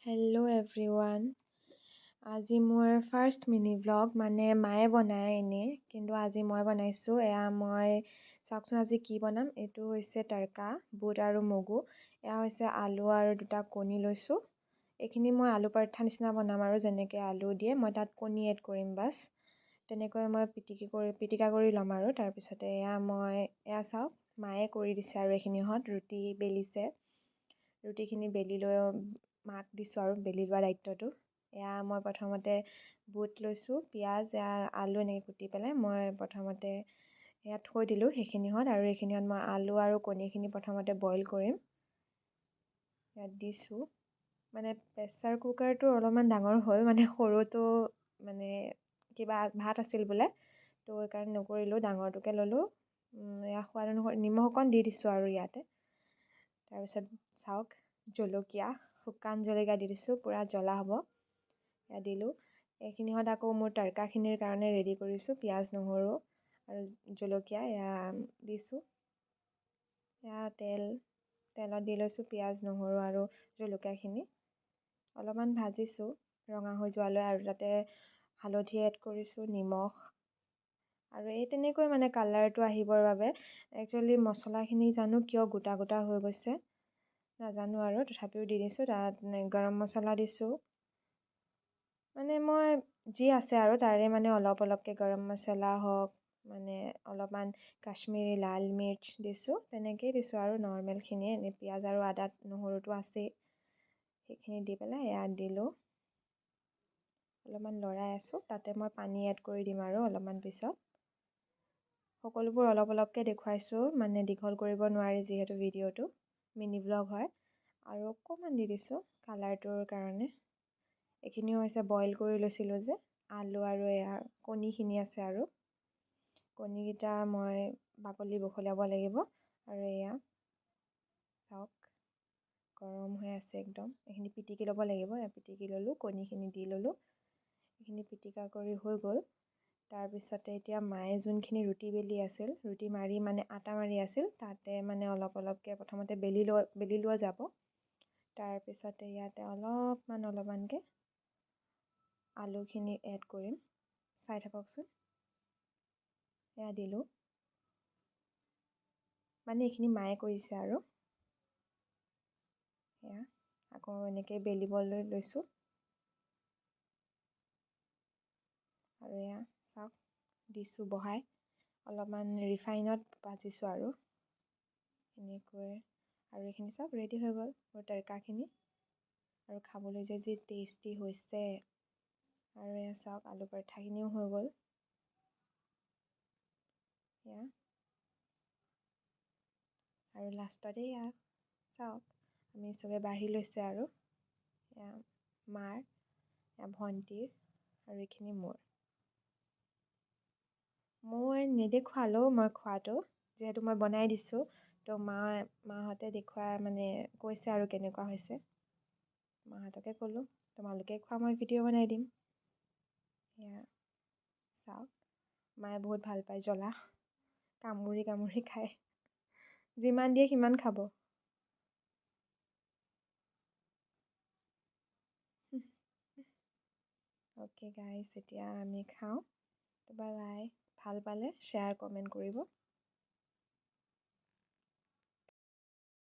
Hello' everyone. আজি মোৰ first mini vlog, মানে মায়ে বনায় এনেই, কিন্তু আজি মই বনাইছোঁ। মই চাওকচোন আজি কি বনাম। এইটো হৈছে তড়কা, বুট আৰু মগু। এয়া হৈছে আলু আৰু দুটা কণী লৈছোঁ। এইখিনি মই আলু পৰঠা নিচিনা বনাম আৰু যেনেকৈ আলু দিয়ে মই তাত কণী এড কৰিম বাছ। তেনেকৈ মই পিটিকা কৰি ল'ম আৰু তাৰপিছতে এয়া চাওক মায়ে কৰি দিছে আৰু এইখিনিহঁত ৰুটি বেলিছে। ৰুটিখিনি বেলি লৈ মাক দিছোঁ আৰু বেলি লোৱা দায়িত্বটো। মই প্ৰথমতে বুট লৈছোঁ, পিঁয়াজ আলু এনেকৈ কুটি পেলাই মই প্ৰথমতে থৈ দিলোঁ সেইখিনিহঁত, আৰু এইখিনিহঁত মই আলু আৰু কণীখিনি প্ৰথমতে বইল কৰিম। ইয়াত দিছোঁ, মানে প্ৰেছাৰ কুকাৰটো অলপমান ডাঙৰ হ'ল, মানে সৰুটো মানে কিবা ভাত আছিল বোলে, তো সেইকাৰণে নকৰিলোঁ, ডাঙৰটোকে ল'লোঁ। সোৱাদ অনুসৰি নিমখ অকণ দি দিছোঁ আৰু ইয়াতে। তাৰপিছত চাওক জলকীয়া, শুকান জলকীয়া দি দিছোঁ, পূৰা জ্বলা হ'ব। এয়া দিলোঁ। এইখিনিহঁত আকৌ মোৰ তড়কাখিনিৰ কাৰণে ৰেডি কৰিছোঁ পিঁয়াজ নহৰু আৰু জলকীয়া দিছোঁ। তেলত দি লৈছোঁ পিঁয়াজ নহৰু আৰু জলকীয়াখিনি অলপমান ভাজিছোঁ ৰঙা হৈ যোৱালৈ, আৰু তাতে হালধি এড কৰিছোঁ, নিমখ, আৰু তেনেকৈ মানে কালাৰটো আহিবৰ বাবে। একচুৱেলি মছলাখিনি জানো কিয় গোটা গোটা হৈ গৈছে নাজানো, আৰু তথাপিও দি দিছোঁ। তাত গৰম মছলা দিছোঁ, মানে মই যি আছে আৰু তাৰে মানে অলপ অলপকৈ গৰম মছলা হওক, মানে অলপমান কাশ্মীৰী লাল মিৰ্চ দিছোঁ, তেনেকেই দিছোঁ আৰু নৰ্মেলখিনিয়ে। এনেই পিঁয়াজ আৰু আদা নহৰুটো আছেই, সেইখিনি দি পেলাই ইয়াত দিলোঁ। অলপমান লৰাই আছোঁ, তাতে মই পানী এড কৰি দিম আৰু অলপমান পিছত। সকলোবোৰ অলপ অলপকৈ দেখুৱাইছোঁ, মানে দীঘল কৰিব নোৱাৰি যিহেতু ভিডিঅ'টো মিনি ব্লগ হয়। আৰু অকণমান দি দিছোঁ কালাৰটোৰ কাৰণে। এইখিনিও হৈছে বইল কৰি লৈছিলোঁ যে আলু, আৰু কণীখিনি আছে, আৰু কণীকেইটা মই বাকলি বখলিয়াব লাগিব। আৰু চাওক গৰম হৈ আছে একদম। এইখিনি পিটিকি ল'ব লাগিব। পিটিকি ল'লোঁ, কণীখিনি দি ল'লোঁ। এইখিনি পিটিকা কৰি হৈ গ'ল। তাৰপিছতে এতিয়া মায়ে যোনখিনি ৰুটি বেলি আছিল, ৰুটি মাৰি মানে আটা মাৰি আছিল, তাতে মানে অলপ অলপকৈ প্ৰথমতে বেলি লোৱা যাব। তাৰপিছতে ইয়াতে অলপমানকৈ আলুখিনি এড কৰিম, চাই থাককচোন। দিলোঁ, মানে এইখিনি মায়ে কৰিছে আৰু। আকৌ এনেকৈ বেলিবলৈ লৈছোঁ, আৰু চাওক দিছোঁ বহাই। অলপমান ৰিফাইনত ভাজিছোঁ আৰু এনেকৈ। আৰু এইখিনি চাওক ৰেডি হৈ গ'ল মোৰ তড়কাখিনি, আৰু খাবলৈ যে যি টেষ্টি হৈছে। আৰু চাওক আলু পৰঠাখিনিও হৈ গ'ল। আৰু লাষ্টতে চাওক আমি চবে বাঢ়ি লৈছে, আৰু মাৰ, ভণ্টিৰ, আৰু এইখিনি মোৰ। মই নেদেখুৱালোঁ মই খোৱাটো, যিহেতু মই বনাই দিছোঁ, তো মাহঁতে দেখুৱাই মানে কৈছে আৰু কেনেকুৱা হৈছে। মাহঁতকে ক'লোঁ তোমালোকে খোৱা, মই ভিডিঅ' বনাই দিম। চাওক মায়ে বহুত ভাল পায় জ্বলা, কামুৰি কামুৰি খায়। যিমান দিয়ে সিমান খাব। অ'কে গাইজ, এতিয়া আমি খাওঁ। Bye bye. ভাল পালে শ্বেয়াৰ কমেণ্ট কৰিব।